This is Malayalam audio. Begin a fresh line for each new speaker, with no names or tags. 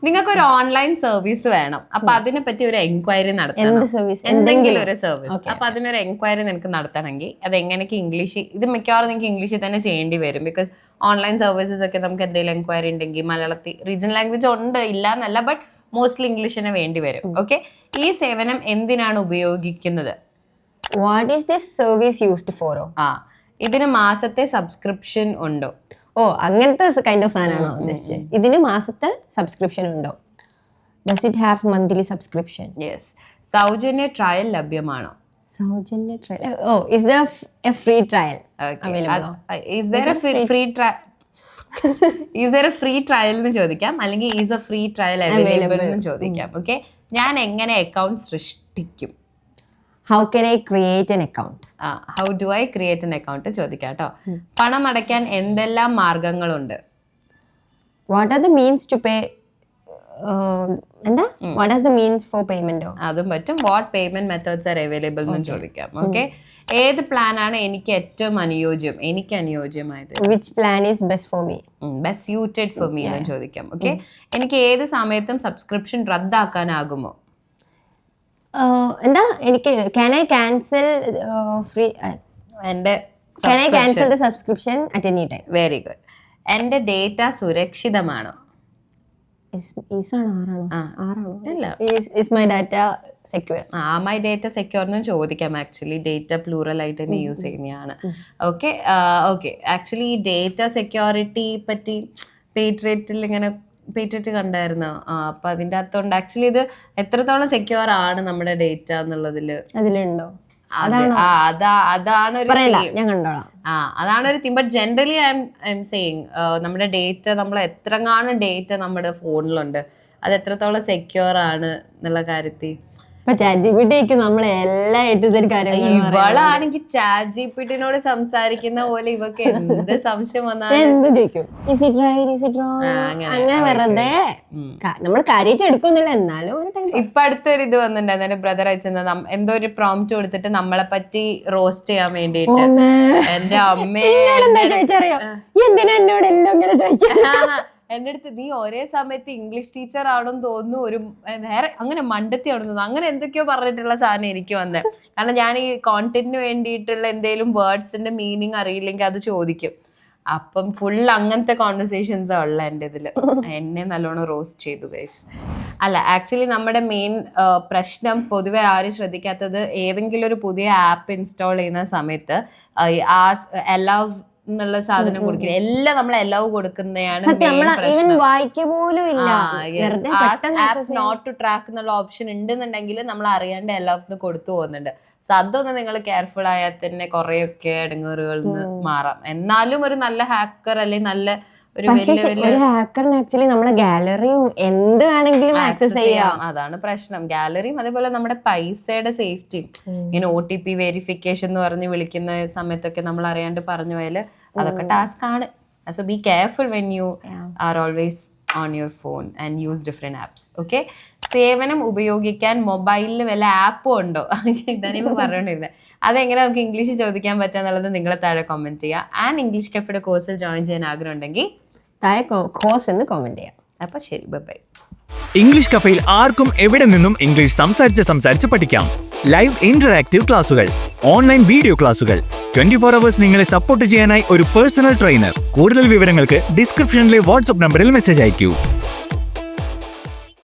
നിങ്ങൾക്ക് ഒരു ഓൺലൈൻ സർവീസ് വേണം, അപ്പൊ അതിനെ പറ്റി ഒരു എൻക്വയറി നടത്തണം, എന്തെങ്കിലും ഒരു സർവീസ്. അപ്പൊ അതിനൊരു എൻക്വയറി നിനക്ക് നടത്തണമെങ്കിൽ അത് എങ്ങനെയൊക്കെ ഇംഗ്ലീഷ്, ഇത് മിക്കവാറും നിങ്ങൾക്ക് ഇംഗ്ലീഷിൽ തന്നെ ചെയ്യേണ്ടി വരും. ബിക്കോസ് ഓൺലൈൻ സർവീസസ് ഒക്കെ നമുക്ക് എന്തെങ്കിലും എൻക്വയറി ഉണ്ടെങ്കിൽ മലയാളത്തിൽ റീജിയണൽ ലാംഗ്വേജ് ഉണ്ട്, ഇല്ല എന്നല്ല, ബട്ട് മോസ്റ്റ്ലി ഇംഗ്ലീഷിന് വേണ്ടി വരും. ഓക്കെ, ഈ സേവനം എന്തിനാണ് ഉപയോഗിക്കുന്നത്?
What is this service used for?
ഇതിന് മാസത്തെ സബ്സ്ക്രിപ്ഷൻ ഉണ്ടോ?
അങ്ങനത്തെ കൈൻഡ് ഓഫ് സാധനമാണോ ഉദ്ദേശിച്ചത്? ഇതിന് മാസത്തെ സബ്സ്ക്രിപ്ഷൻ ഉണ്ടോ? Does it have monthly subscription?
Yes. സൗജന്യ ട്രയൽ ലഭ്യമാണോ?
സൗജന്യ trial. is there a free trial available?
Is there a free trial? Is there a free trial എന്ന് ചോദിക്കാം, അല്ലെങ്കിൽ is a free trial available എന്ന് ചോദിക്കാം. ഓക്കെ, ഞാൻ എങ്ങനെ അക്കൗണ്ട് സൃഷ്ടിക്കും?
How can I create an account?
How do I create an account ചോദിക്കാം കേട്ടോ. പണം അടയ്ക്കാൻ എന്തെല്ലാം മാർഗങ്ങളുണ്ട്?
What are the means to pay? എന്താ what is the means for payment?
അതും പറ്റും. What payment methods are available എന്ന് ചോദിക്കാം. ഓക്കെ, ഏത് പ്ലാൻ ആണ് എനിക്ക് ഏറ്റവും അനുയോജ്യമായത്?
Which plan is best for me?
Best suited for me എന്ന് ചോദിക്കാം. ഓക്കെ, എനിക്ക് ഏത് സമയത്തും സബ്സ്ക്രിപ്ഷൻ റദ്ദാക്കാനാകുമോ?
എന്താ എനിക്ക് can I cancel the subscription at any time?
Very good. എന്റെ ഡേറ്റ സുരക്ഷിതമാണോ?
Is my data secure?
My data secure എന്ന് ചോദിക്കാം. ആക്ച്വലി ഡേറ്റ പ്ലൂറൽ ആയിട്ട് തന്നെ യൂസ് ചെയ്യുന്നതാണ്. ഓക്കെ, ആക്ച്വലി ഈ ഡേറ്റ സെക്യൂരിറ്റി പറ്റി പേട്രിയറ്റ് കണ്ടായിരുന്നോ? അപ്പൊ അതിന്റെ അകത്തുണ്ട് ആക്ച്വലി ഇത് എത്രത്തോളം സെക്യൂർ ആണ് നമ്മുടെ ഡേറ്റ എന്നുള്ളതില്
അതിലുണ്ടോ?
അതാണൊരു theme. But generally I'm saying നമ്മുടെ ഡേറ്റ, നമ്മൾ എത്രങ്ങാനും ഡേറ്റ നമ്മുടെ ഫോണിലുണ്ട്, അത് എത്രത്തോളം സെക്യൂർ ആണ് എന്നുള്ള കാര്യത്തിൽ ഇവളാണെങ്കിൽ ചാറ്റ് ജിപിടിനോട് സംസാരിക്കുന്ന പോലെ ഇവക്ക് എന്ത് സംശയം വന്നാലും
അങ്ങനെ വെറുതെ നമ്മൾ കാര്യമായിട്ട് എടുക്കുന്നില്ല. എന്നാലും
ഇപ്പൊ അടുത്തൊരു ഇത് വന്നിട്ടുണ്ടായിരുന്നു, എന്റെ ബ്രദർ അയച്ചെന്ന എന്തോ ഒരു പ്രോംപ്റ്റ് കൊടുത്തിട്ട് നമ്മളെ പറ്റി റോസ്റ്റ് ചെയ്യാൻ വേണ്ടിട്ട്. എന്റെ അമ്മയെ
ചോദിച്ചറിയോ എന്തിനാ എന്നോട് എല്ലാം ഇങ്ങനെ ചോദിക്കാം?
എൻ്റെ അടുത്ത് നീ ഒരേ സമയത്ത് ഇംഗ്ലീഷ് ടീച്ചർ ആണെന്ന് തോന്നുന്നു, ഒരു വേറെ അങ്ങനെ മണ്ടത്തി ആണെന്ന് തോന്നുന്നു, അങ്ങനെ എന്തൊക്കെയോ പറഞ്ഞിട്ടുള്ള സാധനം എനിക്ക് വന്നത്. കാരണം ഞാൻ ഈ കോണ്ടന്റിന് വേണ്ടിയിട്ടുള്ള എന്തെങ്കിലും വേർഡ്സിന്റെ മീനിങ് അറിയില്ലെങ്കിൽ അത് ചോദിക്കും. അപ്പം ഫുൾ അങ്ങനത്തെ കോൺവെർസേഷൻസ് ഉള്ള എൻ്റെ ഇതിൽ. എന്നെ നല്ലോണം റോസ്റ്റ് ചെയ്തു ഗൈസ്. അല്ല, ആക്ച്വലി നമ്മുടെ മെയിൻ പ്രശ്നം പൊതുവെ ആരും ശ്രദ്ധിക്കാത്തത്, ഏതെങ്കിലും ഒരു പുതിയ ആപ്പ് ഇൻസ്റ്റാൾ ചെയ്യുന്ന സമയത്ത് അലൗ എന്നുള്ള സാധനം കൊടുക്കില്ല. എല്ലാം നമ്മൾ അലൗ കൊടുക്കുന്നതാണ് നോട്ട് ടു ട്രാക്ക് എന്നുള്ള ഓപ്ഷൻ ഉണ്ടെന്നുണ്ടെങ്കിൽ നമ്മൾ അറിയാണ്ട് എല്ലാവർക്കും കൊടുത്തു പോകുന്നുണ്ട്. സോ അതൊന്ന് നിങ്ങൾ കെയർഫുൾ ആയാൽ തന്നെ കുറെയൊക്കെ ഇടങ്ങേറുകളിൽ നിന്ന് മാറാം. എന്നാലും ഒരു നല്ല ഹാക്കർ അല്ലെങ്കിൽ നല്ല ഒരു
ഹാക്കറിന് ആക്ച്വലി നമ്മുടെ ഗാലറിയും എന്ത് വേണമെങ്കിലും ആക്സസ് ചെയ്യാം.
അതാണ് പ്രശ്നം, ഗാലറിയും അതേപോലെ നമ്മുടെ പൈസയുടെ സേഫ്റ്റിയും. ഇങ്ങനെ OTP വെരിഫിക്കേഷൻ എന്ന് പറഞ്ഞ് വിളിക്കുന്ന സമയത്തൊക്കെ നമ്മൾ അറിയാണ്ട് പറഞ്ഞു പോയാൽ അതൊക്കെ ടാസ്ക് ആണ്. So be careful when you are always on your phone and use different apps. Okay, സേവനം ഉപയോഗിക്കാൻ മൊബൈലിൽ വല്ല ആപ്പും ഉണ്ടോ? ഇതാണ് ഇപ്പൊ പറഞ്ഞോണ്ടിരുന്നത്. അതെങ്ങനെ നമുക്ക് ഇംഗ്ലീഷ് ചോദിക്കാൻ പറ്റുക എന്നുള്ളത് നിങ്ങളെ താഴെ കമന്റ് ചെയ്യുക. ആൻഡ് ഇംഗ്ലീഷ് കഫേയുടെ കോഴ്സിൽ ജോയിൻ ചെയ്യാൻ ആഗ്രഹം ഉണ്ടെങ്കിൽ
താഴെ കോഴ്സ് എന്ന് കമന്റ് ചെയ്യാം.
അപ്പൊ ശരി, ബൈ.
ഇംഗ്ലീഷ് കഫേയിൽ ആർക്കും എവിടെ നിന്നും ഇംഗ്ലീഷ് സംസാരിച്ച് പഠിക്കാം. ലൈവ് ഇന്ററാക്റ്റീവ് ക്ലാസുകൾ, ഓൺലൈൻ വീഡിയോ ക്ലാസുകൾ, 24 hours നിങ്ങളെ സപ്പോർട്ട് ചെയ്യാനായി ഒരു പേഴ്സണൽ ട്രെയിനർ. കൂടുതൽ വിവരങ്ങൾക്ക് ഡിസ്ക്രിപ്ഷനിലെ വാട്സ്ആപ്പ് നമ്പറിൽ മെസ്സേജ് അയക്കൂ.